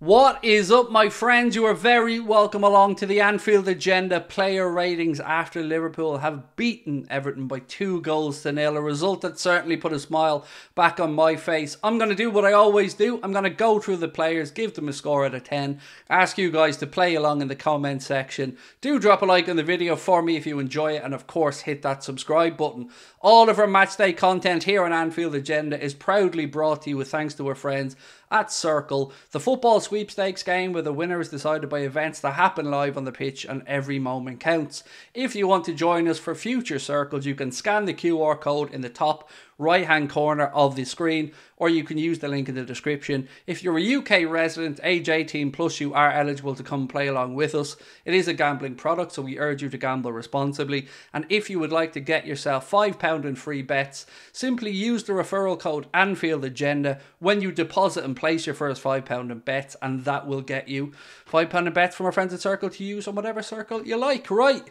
What is up, my friends? You are very welcome along to the Anfield Agenda player ratings after Liverpool have beaten Everton by 2-0. A result that certainly put a smile back on my face. I'm going to do what I always do. I'm going to go through the players, give them a score out of 10, ask you guys to play along in the comment section. Do drop a like on the video for me if you enjoy it, and of course hit that subscribe button. All of our matchday content here on Anfield Agenda is proudly brought to you with thanks to our friends at Circl, the football sweepstakes game where the winner is decided by events that happen live on the pitch and every moment counts. If you want to join us for future Circles, you can scan the QR code in the top right hand corner of the screen, or you can use the link in the description. If you're a UK resident, age 18 plus, you are eligible to come play along with us. It is a gambling product, so we urge you to gamble responsibly. And if you would like to get yourself £5 in free bets, simply use the referral code ANFIELDAGENDA when you deposit and place your first £5 in bets, and that will get you £5 in bets from our friends at Circl to use on whatever circle you like, right?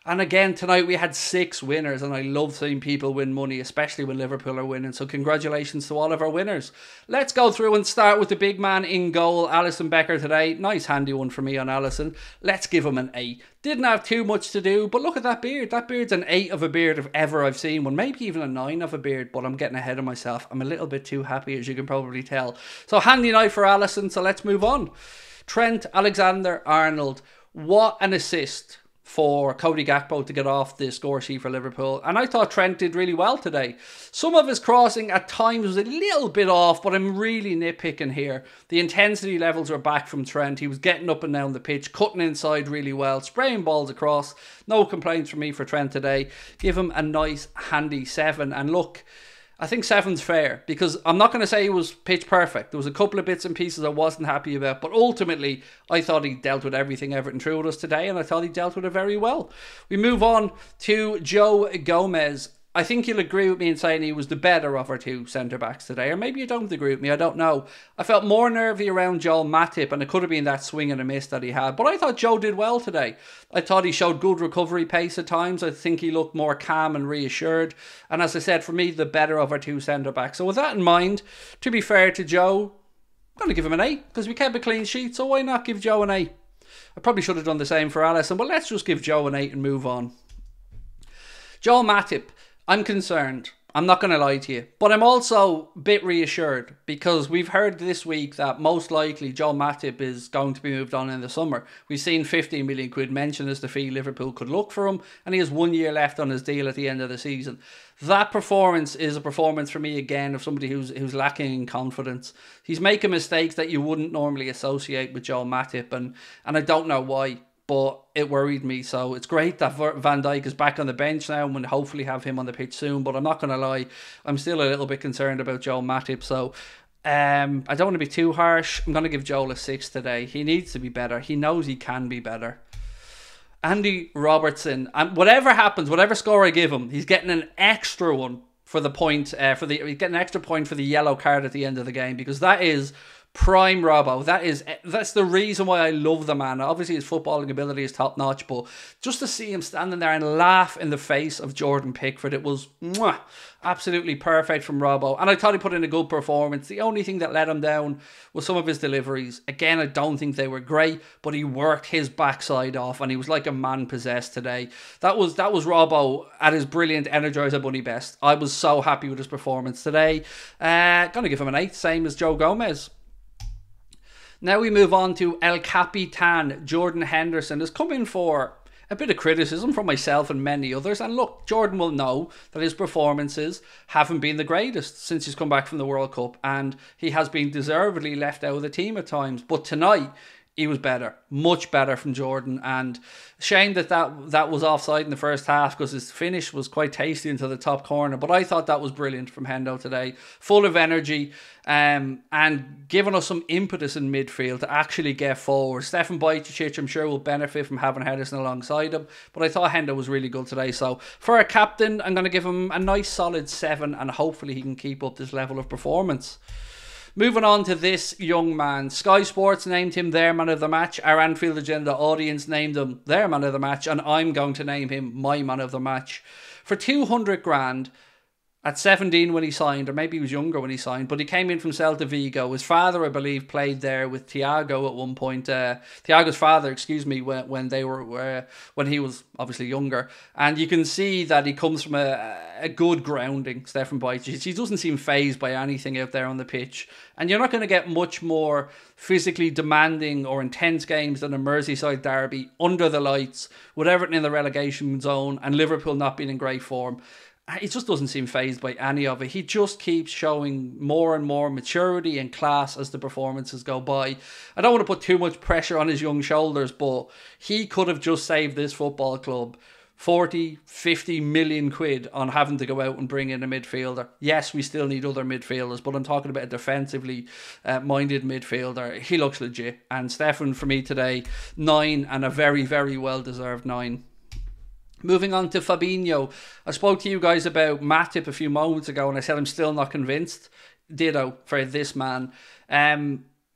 And again, tonight we had 6 winners, and I love seeing people win money, especially when Liverpool are winning. So congratulations to all of our winners. Let's go through and start with the big man in goal, Alisson Becker today. Nice handy one for me on Alisson. Let's give him an 8. Didn't have too much to do, but look at that beard. That beard's an 8 of a beard if ever I've seen one. Maybe even a 9 of a beard, but I'm getting ahead of myself. I'm a little bit too happy, as you can probably tell. So handy night for Alisson, so let's move on. Trent Alexander-Arnold. What an assist for Cody Gakpo to get off the score sheet for Liverpool. And I thought Trent did really well today. Some of his crossing at times was a little bit off, but I'm really nitpicking here. The intensity levels were back from Trent. He was getting up and down the pitch, cutting inside really well, spraying balls across. No complaints from me for Trent today. Give him a nice handy 7. And look, I think 7's fair, because I'm not going to say he was pitch perfect. There was a couple of bits and pieces I wasn't happy about, but ultimately I thought he dealt with everything Everton threw at us today, and I thought he dealt with it very well. We move on to Joe Gomez. I think you'll agree with me in saying he was the better of our 2 centre-backs today, or maybe you don't agree with me, I don't know. I felt more nervy around Joel Matip, and it could have been that swing and a miss that he had, but I thought Joe did well today. I thought he showed good recovery pace at times. I think he looked more calm and reassured, and as I said, for me, the better of our 2 centre-backs. So with that in mind, to be fair to Joe, I'm going to give him an 8, because we kept a clean sheet, so why not give Joe an 8? I probably should have done the same for Alisson, but let's just give Joe an 8 and move on. Joel Matip. I'm concerned. I'm not going to lie to you. But I'm also a bit reassured, because we've heard this week that most likely Joel Matip is going to be moved on in the summer. We've seen 15 million quid mentioned as the fee Liverpool could look for him, and he has 1 year left on his deal at the end of the season. That performance is a performance for me again of somebody who's lacking in confidence. He's making mistakes that you wouldn't normally associate with Joel Matip, and I don't know why, but it worried me. So it's great that Van Dijk is back on the bench now, and we'll hopefully have him on the pitch soon. But I'm not going to lie, I'm still a little bit concerned about Joel Matip. So I don't want to be too harsh. I'm going to give Joel a 6 today. He needs to be better. He knows he can be better. Andy Robertson, and whatever happens, whatever score I give him, he's getting an extra one for the point. He's getting an extra point for the yellow card at the end of the game, because that is prime Robbo. That's the reason why I love the man. Obviously his footballing ability is top notch, but just to see him standing there and laugh in the face of Jordan Pickford, it was absolutely perfect from Robbo. And I thought he put in a good performance. The only thing that let him down was some of his deliveries. Again, I don't think they were great, but he worked his backside off, and he was like a man possessed today. That was Robbo at his brilliant Energizer Bunny best. I was so happy with his performance today. Gonna give him an 8, same as Joe Gomez. Now we move on to El Capitan. Jordan Henderson has come in for a bit of criticism from myself and many others. And look, Jordan will know that his performances haven't been the greatest since he's come back from the World Cup, and he has been deservedly left out of the team at times. But tonight, he was better, much better from Jordan, and shame that was offside in the first half, because his finish was quite tasty into the top corner. But I thought that was brilliant from Hendo today, full of energy, and giving us some impetus in midfield to actually get forward. Stefan BAJCETIC, I'm sure, will benefit from having Henderson alongside him, but I thought Hendo was really good today. So for a captain, I'm going to give him a nice solid 7, and hopefully he can keep up this level of performance. Moving on to this young man. Sky Sports named him their man of the match. Our Anfield Agenda audience named him their man of the match, and I'm going to name him my man of the match. For 200 grand, at 17 when he signed, or maybe he was younger when he signed, but he came in from Celta Vigo. His father, I believe, played there with Thiago at one point. Thiago's father, excuse me, when he was obviously younger. And you can see that he comes from a good grounding, Stefan BAJCETIC. He doesn't seem fazed by anything out there on the pitch. And you're not going to get much more physically demanding or intense games than a Merseyside derby under the lights, with Everton in the relegation zone and Liverpool not being in great form. He just doesn't seem fazed by any of it. He just keeps showing more and more maturity and class as the performances go by. I don't want to put too much pressure on his young shoulders, but he could have just saved this football club 40, 50 million quid on having to go out and bring in a midfielder. Yes, we still need other midfielders, but I'm talking about a defensively minded midfielder. He looks legit. And Stefan, for me today, 9, and a very, very well-deserved 9. Moving on to Fabinho. I spoke to you guys about Matip a few moments ago and I said I'm still not convinced. Ditto for this man.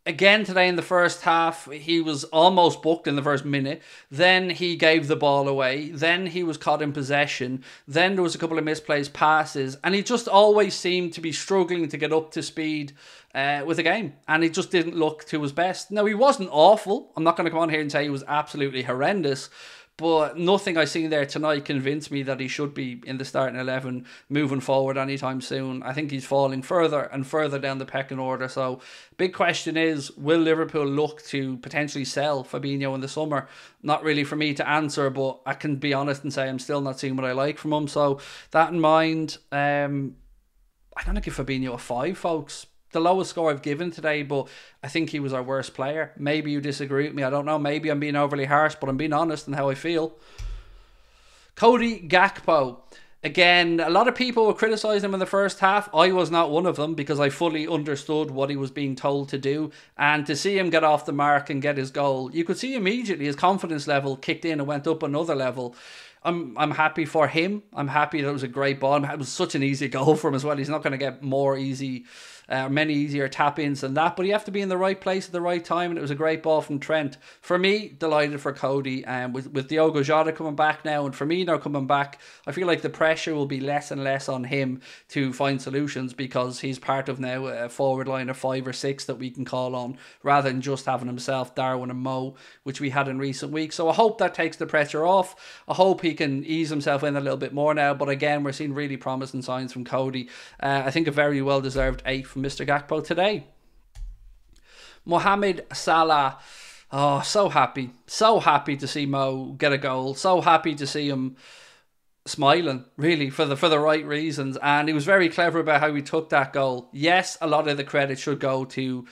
Again today in the first half, he was almost booked in the first minute. Then he gave the ball away. Then he was caught in possession. Then there was a couple of misplaced passes. And he just always seemed to be struggling to get up to speed with the game. And he just didn't look to his best. Now, he wasn't awful. I'm not going to come on here and say he was absolutely horrendous. But nothing I seen there tonight convinced me that he should be in the starting 11 moving forward anytime soon. I think he's falling further and further down the pecking order. So, big question is, will Liverpool look to potentially sell Fabinho in the summer? Not really for me to answer, but I can be honest and say I'm still not seeing what I like from him. So, that in mind, I'm going to give Fabinho a 5, folks. The lowest score I've given today, but I think he was our worst player. Maybe you disagree with me. I don't know. Maybe I'm being overly harsh, but I'm being honest in how I feel. Cody Gakpo. Again, a lot of people were criticising him in the first half. I was not one of them because I fully understood what he was being told to do. And to see him get off the mark and get his goal, you could see immediately his confidence level kicked in and went up another level. I'm happy for him. I'm happy that it was a great ball. It was such an easy goal for him as well. He's not going to get many easier tap-ins than that, but you have to be in the right place at the right time, and it was a great ball from Trent. For me, delighted for Cody, and with Diogo Jota coming back now and Firmino coming back, I feel like the pressure will be less and less on him to find solutions because he's part of now a forward line of 5 or 6 that we can call on, rather than just having himself, Darwin and Mo, which we had in recent weeks. So I hope that takes the pressure off. I hope he can ease himself in a little bit more now, but again, we're seeing really promising signs from Cody. I think a very well-deserved 8 from Mr. Gakpo today. Mohamed Salah. Oh, so happy. So happy to see Mo get a goal. So happy to see him smiling, really, for the right reasons. And he was very clever about how he took that goal. Yes, a lot of the credit should go to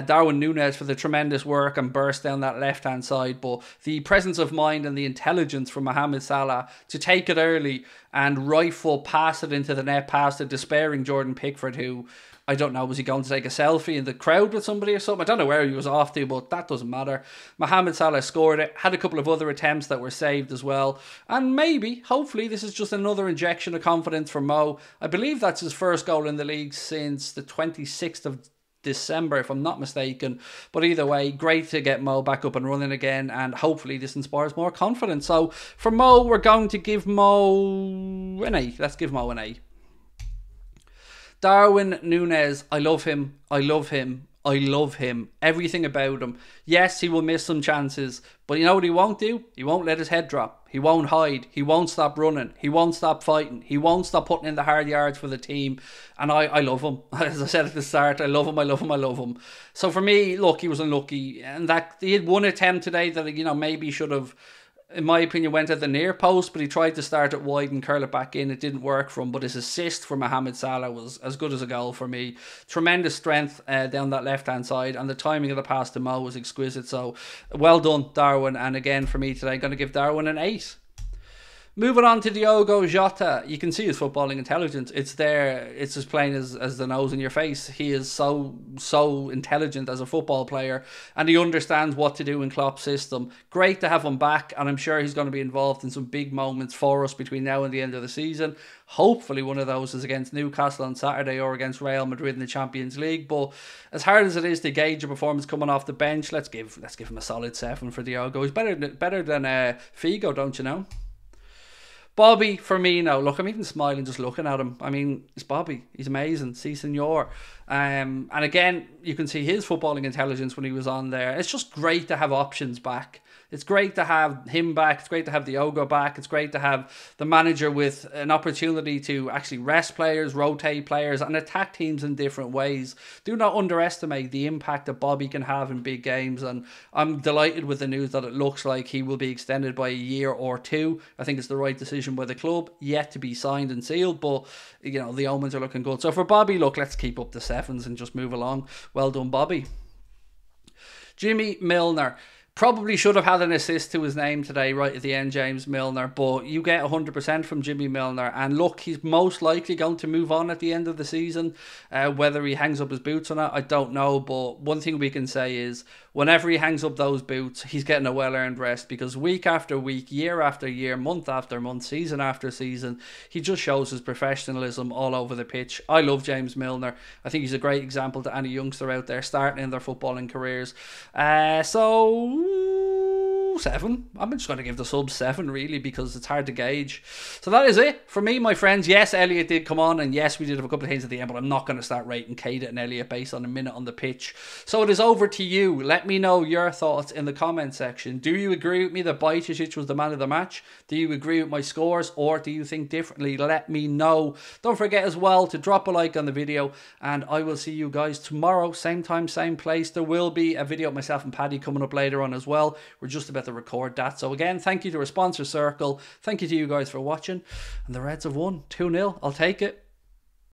Darwin Nunes for the tremendous work and burst down that left-hand side. But the presence of mind and the intelligence from Mohamed Salah to take it early and right foot pass it into the net past a despairing Jordan Pickford, who, I don't know, was he going to take a selfie in the crowd with somebody or something? I don't know where he was off to, but that doesn't matter. Mohamed Salah scored it, had a couple of other attempts that were saved as well. And maybe, hopefully, this is just another injection of confidence for Mo. I believe that's his first goal in the league since the 26th of December, if I'm not mistaken. But either way, great to get Mo back up and running again, and hopefully this inspires more confidence. So for Mo, we're going to give Mo an A. Let's give Mo an A. Darwin Nunes, I love him. I love him. I love him. Everything about him. Yes, he will miss some chances, but you know what he won't do? He won't let his head drop. He won't hide. He won't stop running. He won't stop fighting. He won't stop putting in the hard yards for the team. And I love him. As I said at the start, I love him, I love him, I love him. So for me, look, he was unlucky. And that he had one attempt today that, you know, maybe should have, in my opinion, went at the near post, but he tried to start it wide and curl it back in. It didn't work for him, but his assist for Mohamed Salah was as good as a goal for me. Tremendous strength down that left-hand side, and the timing of the pass to Mo was exquisite. So well done, Darwin. And again, for me today, I'm going to give Darwin an 8. Moving on to Diogo Jota, you can see his footballing intelligence. It's there. It's as plain as the nose in your face. He is so intelligent as a football player, and he understands what to do in Klopp's system. Great to have him back, and I'm sure he's going to be involved in some big moments for us between now and the end of the season. Hopefully one of those is against Newcastle on Saturday or against Real Madrid in the Champions League. But as hard as it is to gauge a performance coming off the bench, let's give him a solid 7 for Diogo. He's better than Figo, don't you know? Bobby Firmino. Look, I'm even smiling just looking at him. I mean, it's Bobby. He's amazing. Si, senor. And again, you can see his footballing intelligence when he was on there. It's just great to have options back. It's great to have him back. It's great to have Diogo back. It's great to have the manager with an opportunity to actually rest players, rotate players, and attack teams in different ways. Do not underestimate the impact that Bobby can have in big games. And I'm delighted with the news that it looks like he will be extended by a year or two. I think it's the right decision by the club. Yet to be signed and sealed, but you know, the omens are looking good. So for Bobby, look, let's keep up the sevens and just move along. Well done, Bobby. Jimmy Milner. Probably should have had an assist to his name today, right at the end, James Milner. But you get 100% from Jimmy Milner. And look, he's most likely going to move on at the end of the season. Whether he hangs up his boots or not, I don't know. But one thing we can say is, whenever he hangs up those boots, he's getting a well-earned rest. Because week after week, year after year, month after month, season after season, he just shows his professionalism all over the pitch. I love James Milner. I think he's a great example to any youngster out there starting in their footballing careers. So 7. I'm just going to give the sub 7 really, because it's hard to gauge. So that is it for me, my friends. Yes, Elliot did come on, and yes, we did have a couple of things at the end, but I'm not going to start rating Keita and Elliot based on a minute on the pitch. So it is over to you. Let me know your thoughts in the comment section. Do you agree with me that BAJCETIC was the man of the match? Do you agree with my scores, or do you think differently? Let me know. Don't forget as well to drop a like on the video, and I will see you guys tomorrow, same time, same place. There will be a video of myself and Paddy coming up later on as well. We're just about to record that. So again, thank you to our sponsor Circl. Thank you to you guys for watching. And the Reds have won 2-0. I'll take it.